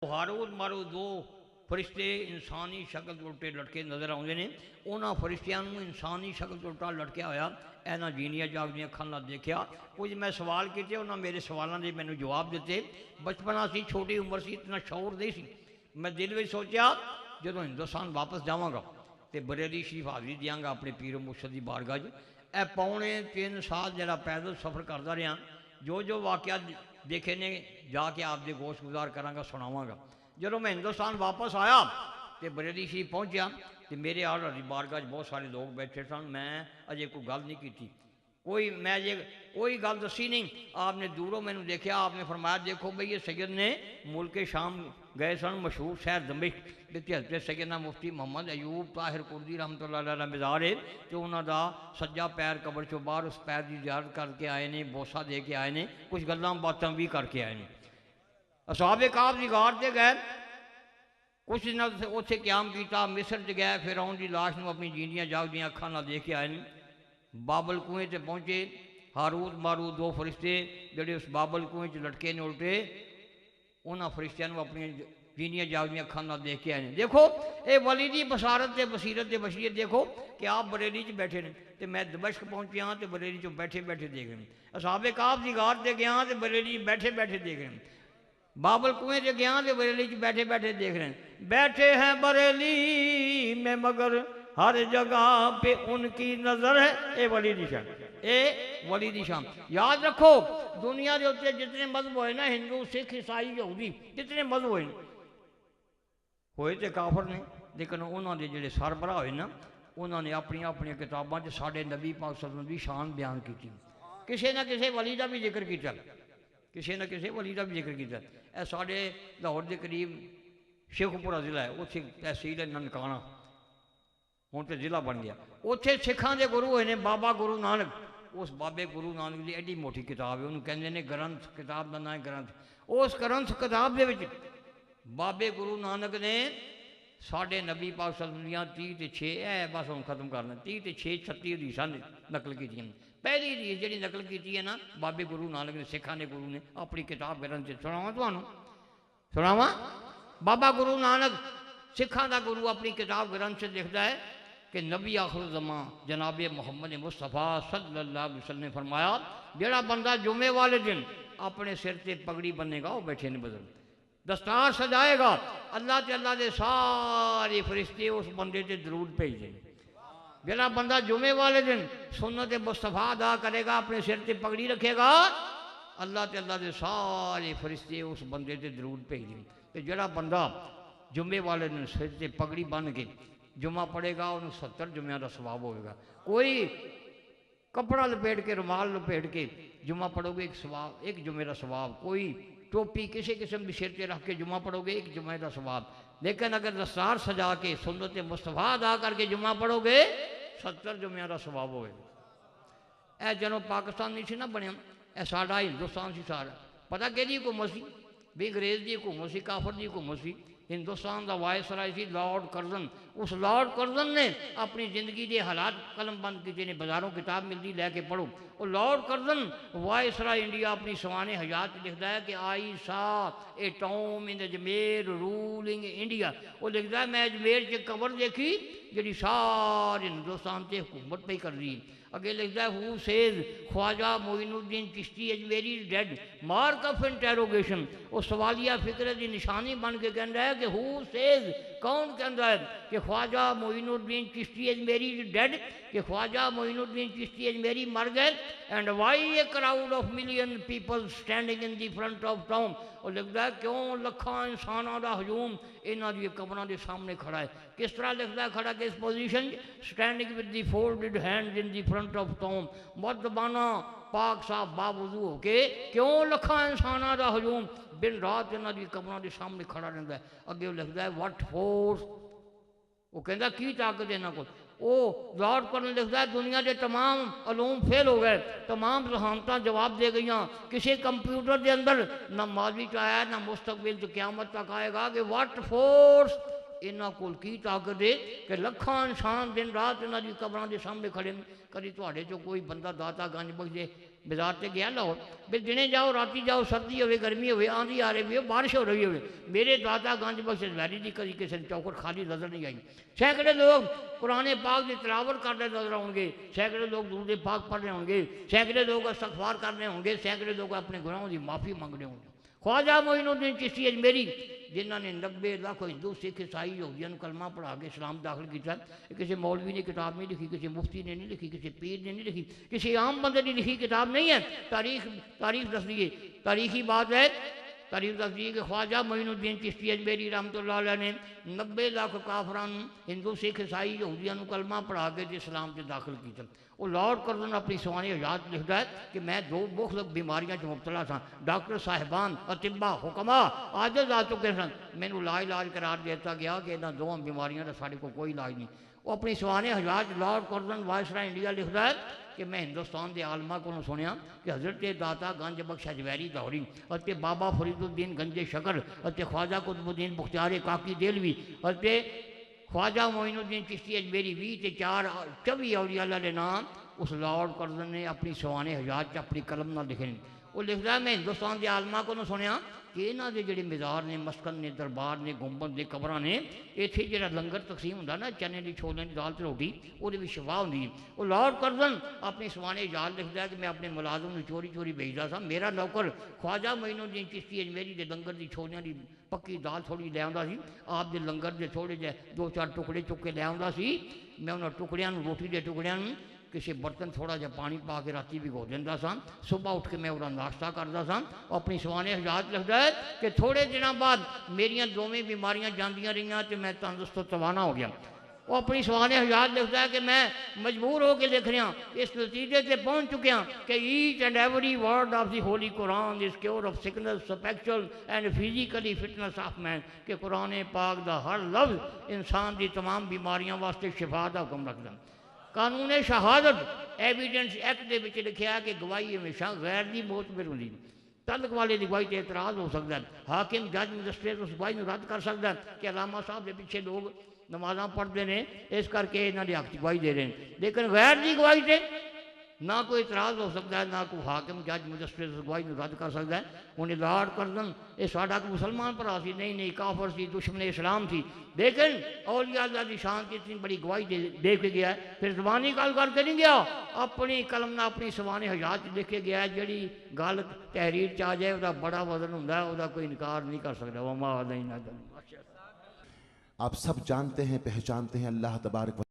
Harut Marut दो फरिश्ते इंसानी शक्ल तो उल्टे लटके नज़र आते हैं। उन्होंने फरिश्तियां इंसानी शक्ल तो उल्टा लटकिया होया इन्होंने जीनिया जागदियां अखां नाल देखा। कुछ मैं सवाल किए, उन्होंने मेरे सवालों के मैंने जवाब दिते। बचपना सी, छोटी उम्र सी, इतना शौर नहीं सी। मैं दिल में सोचा जो हिंदुस्तान वापस जावांगा तो बरेली शरीफ हाज़री देंगा अपने पीर मुर्शद की बारगाह। ए पौने 3 साल जरा पैदल सफ़र करता रहा, जो वाक़या देखे ने जाके आपके गोश गुजार करांगा, सुनावांगा। जो मैं हिंदुस्तान वापस आया तो बरेली शरीफ पहुंचा तो मेरे आल हरी बारगाह बहुत सारे लोग बैठे सन। मैं अजे कोई गल नहीं की, मैं जे कोई गल दसी नहीं। आपने दूरों मैंने देखा, आपने फरमाया देखो भाई ये सैयद ने मुल्क शाम गए सन, मशहूर शहर दमिश्क हज़रत सैयदना मुफ्ती मोहम्मद अयूब ताहिर कुर्दी रहमतुल्लाह अलैह मज़ार है। तो उन्होंने सज्जा पैर कबर चो बाहर उस पैर की ज़ियारत करके आए ने, बोसा दे के आए ने, कुछ गल्लां बातां भी करके आए ने। असहाबे काफ की गार से गए, कुछ दिन उत्थे क्याम किया, मिस्र च गए, फिर उनकी लाश में अपनी जींदियां जागदियां अखां नाल देख के आए ने। बाबल कुएं से पहुँचे, हारूत मारूत 2 फरिश्ते जोड़े उस बाबल कुएं च लटके ने उल्टे, उन्होंने फरिश्तियां अपनी जीनिया जागदियां अखां नाल देख के आए ने। देखो ये वली की बसारत से बसीरत से बशीरत देखो कि आप बरेली च बैठे ने तो मैं दमिश्क पहुंचे हाँ तो बरेली चो बैठे बैठे देख रहे हैं। असहाबे काफ की गार से गया तो बरेली बैठे बैठे देख रहे हैं। बाबल कुएं से गया तो बरेली च बैठे बैठे देख रहे हैं। बैठे हैं बरेली में मगर हर जगह पे उनकी नज़र है। ये वली दी शान, ये वली दी शान। याद रखो दुनिया के उत्ते जितने मजहब होए ना, हिंदू सिख ईसाई यहूदी जितने मजहब होए तो काफर ने, लेकिन उन्होंने जोड़े सरबराह होए ना, उन्होंने अपनी अपनी किताबों से साढ़े नबी पाक सल्लल्लाहु अलैहि वसल्लम की शान बयान की। किसी न किसी वली का भी जिक्र किया, किसी न किसी वली का भी जिक्र किया। यह साढ़े लाहौर के करीब शेखपुरा जिला है, उत्थे तहसील है ननकाना, हूँ तो जिला बन गया। उत्थे सिखां के गुरु होए ने बाबा गुरु नानक। उस बाबे गुरु नानक की एडी मोटी किताब है, उन्होंने कहते हैं ग्रंथ, किताब का नाम है ग्रंथ। उस ग्रंथ किताब के बाबे गुरु नानक ने साढ़े नबी पाक सल्लल्लाहु अलैहि वसल्लम 30 ते 6 है, बस हम खत्म करना, 30 ते 6 36 हदीसां नकल की। पहली हदीस जी नकल की है ना बाबे गुरु नानक ने, सिखा ने गुरु ने अपनी किताब ग्रंथ सुनावा तुहानू, सुनावा। बाबा गुरु नानक सिखा का गुरु अपनी किताब ग्रंथ से लिखता है कि नबी आखिर ज़मां जनाब मोहम्मद मुस्तफ़ा सल्लल्लाहु अलैहि वसल्लम ने फरमाया जेड़ा बंदा जुमे वाले दिन अपने सिर से पगड़ी बनेगा वो बैठे ने बदल दस्तार सजाएगा, अल्लाह ते अल्लाह के सारे फरिश्ते उस बंदे से दरूद भेजते। जरा बंदा जुमे वाले दिन सुन्नत मुस्तफ़ा अदा करेगा, अपने सिर से पगड़ी रखेगा, अल्लाह ते अल्लाह के सारे फरिश्ते उस बंदे से दरूद भेजते। तो जरा बंदा जुमे वाले दिन सिर से पगड़ी बन के जुमा पड़ेगा, उन्हें 70 जुम्मों का सवाब होगा। कोई कपड़ा लपेट के, रुमाल लपेट के जुमा पढ़ोगे एक सवाब, एक जुमे का सवाब। कोई टोपी किसी किस्म भी सिर पे रख के जुमा पढ़ोगे एक जुमे का सवाब। लेकिन अगर दस्तार सजा के सुन्नत मुस्तफ़ा अदा करके जुमा पढ़ोगे 70 जुम्मों का सवाब होगा। ए जदों पाकिस्तान नहीं सी ना बनया, ए साडा हिंदुस्तान सी सारा। पता कि हुकूमत सी भी अंग्रेज़ की हुकूमत सी, काफर की हुकूमत सी। हिंदुस्तान का वायसराय सी लॉर्ड कर्जन। उस लॉर्ड कर्जन ने अपनी जिंदगी के हालात कलम बंद किए ने, बाजारों किताब मिलती लैके पढ़ो। और लॉर्ड कर्जन वायसराय इंडिया अपनी सवाने हयात लिखता है कि आई सा ए टॉम इन अजमेर रूलिंग इंडिया। वो लिखता है मैं अजमेर से कबर देखी जी सारे हिंदुस्तान से हुकूमत पे कर रही। अगे लिखता है who says Khwaja Moinuddin Chishti Ajmeri dead, mark of interrogation. वो सवालिया फिक्र की निशानी बन के कह रहा है कि हु सेज, कौन कहता है कि ख्वाजा मोइनुद्दीन चिश्ती अजमेरी डेड, कि ख्वाजा मोइनुद्दीन चिश्ती अजमेरी मर गए। And why a crowd of million people standing in the front of town. और लिखता है क्यों लखा इंसानों का हजूम इन्हों की कबरों के सामने खड़ा है। किस तरह लिखता है खड़ा किस position, standing with the folded hands in the front of town. मर्दबाना पाक साहब बावजू हो के क्यों लखा इंसानों का हजूम दिन रात इन्हों की कबरों के सामने खड़ा रहता है। अगे लिखता है वट फोर्स, वो कहता की ताकत इन्हों को। वो लॉर्ड कर्जन लिखता है दुनिया के तमाम अलूम फेल हो गए, तमाम जहानत जवाब दे गई। किसी कंप्यूटर के अंदर ना माजी च आया ना मुस्तकबिल च क्यामत तक आएगा कि वट फोर्स इन्हों को की ताकत है कि लखा इंसान दिन रात इन्हों की कबरों के सामने खड़े। कभी थोड़े चो कोई बंदा दाता गंज बख्शे بازار سے گیا لاہور بھی دنے جاؤ راتی جاؤ سردی ہوئے گرمی ہوئے آندھی آ رہی ہو بارش ہو رہی ہوئے میرے دادا گنج بخش ویری دی کدی کسی چوکھٹ خالی نظر نہیں آئی سینکڑے لوگ قرآن پاک کی تلاوت کرتے نظر آؤ گے سینکڑے لوگ درود پاک پڑھ رہے ہوں گے سینکڑے لوگ استغفار کر رہے ہوں گے سینکڑے لوگ اپنے گناہوں کی معافی مانگ رہے ہوں گے خواجہ معین الدین چشتی اجمیری جنہوں نے 90 لاکھ ہندو سکھ عیسائی یہودیوں کلمہ پڑھا کے اسلام داخل کیا کسی مولوی نے کتاب نہیں لکھی کسی مفتی نے نہیں لکھی کسی پیر نے نہیں لکھی کسی عام بندے نے لکھی کتاب نہیں ہے تاریخ دس دیے تاریخی بات ہے تاریخ دس دیے کہ خواجہ معین الدین چشتی اجمیری رحمۃ اللہ علیہ نے 90 لاکھ کافران ہندو سکھ عیسائی یہودیوں کلمہ پڑھا کے اسلام سے داخل کیا وہ لارڈ کرزن اپنی سوانی حیات لکھتا ہے کہ میں 2 مختلف بیماریاں جو مبتلا تھا ڈاکٹر صاحبان اطباء حکماء عاجز آ چکے سن مینوں لا علاج قرار دیتا گیا کہ انہاں 2 بیماریاں کا سارے کو کوئی علاج نہیں وہ اپنی سوانی حیات لارڈ کرزن وائسرا انڈیا لکھتا ہے کہ میں ہندوستان دے عالماں کو سنیا کہ حضرت داتا گنج بخش اجمیری لاہوری حضرت بابا فرید الدین گنج شکر حضرت خواجہ قطب الدین بختیار کاکی دہلوی حضرت خواجہ معین الدین چشتی اجمیری 24 اولیاء اللہ کے نام اس لارڈ کرزن نے اپنی سوانے حجات اپنی قلم نہ لکھے وہ لکھتا ہے میں ہندوستان کے عالماں کو سنیا کہ انہاں دے جڑے مزار نے مسکن نے دربار نے گنبد نے قبراں نے ایتھے جڑا لنگر تقسیم ہوندا نا چنے دی چھولے دی دال تے روٹی وہ دے وچ شفا ہوندی ہے وہ لارڈ کرزن اپنی سوانے حجات لکھتا ہے کہ میں اپنے ملازم نوں چوری چوری بھیجدا سا میرا نوکر خواجہ معین الدین چشتی اجمیری دے لنگر دی چھولیاں دی پکی دال تھوڑی لے آندا سی آپ دے لنگر دے تھوڑے جے 2-4 ٹکڑے چک کے لے آندا سی میں انہاں ٹکڑیاں نوں روٹی دے ٹکڑیاں نوں کسی برتن تھوڑا جا پانی پا کے راتی بھگو دیندا سا صبح اٹھ کے میں وہ ناشتہ کردا سا اپنی سوانے حجات لکھدا ہے کہ تھوڑے دنوں بعد میریاں دوویں بیماریاں جاندیاں رہیاں تے میں تندرست و توانا ہو گیا وہ اپنی سوانے حجات لکھتا ہے کہ میں مجبور ہو کے لکھ رہا اس نتیجے سے پہنچ چکیا کہ each and every word of the holy Quran is cure of sickness spiritual and physically fitness of man کہ قرآن پاک دا ہر لفظ انسان دی تمام بیماریاں واسطے شفا دا حکم رکھدا قانون شہادت ایویڈنس ایکٹ دے وچ لکھیا ہے کہ گواہی ہمیشہ غیر دی معتبر ہوندی تعلق والے دی گواہی تے اعتراض ہو سکتا ہے حاکم جج مجسٹریٹ اس گواہی نوں رد کر سکتا ہے کہ علامہ صاحب دے پیچھے لوگ نمازاں پڑھتے ہیں اس کر کے انہاں دی حق دی گواہی دے رہے ہیں لیکن غیر دی گواہی تے نہ کوئی اعتراض ہو سکتا ہے نہ کوئی حاکم جج مجسٹریٹ اس گواہی نوں رد کر سکتا ہے انہیں لارڈ کرزن یہ ساڈا کوئی مسلمان بھرا سی نہیں کافر سی دشمن اسلام سی لیکن اولیاء اللہ دی شان کی اتنی بڑی گواہی دے کے گیا ہے پھر زبانی گل کر کے نہیں گیا اپنی قلم نہ اپنی سوانے حجات لکھ کے گیا ہے جڑی گل تحریر چ آ جائے وہ بڑا وزن ہوندا ہے وہ کوئی انکار نہیں کر سکتا وما علینا۔ آپ سب جانتے ہیں پہچانتے ہیں اللہ تبارک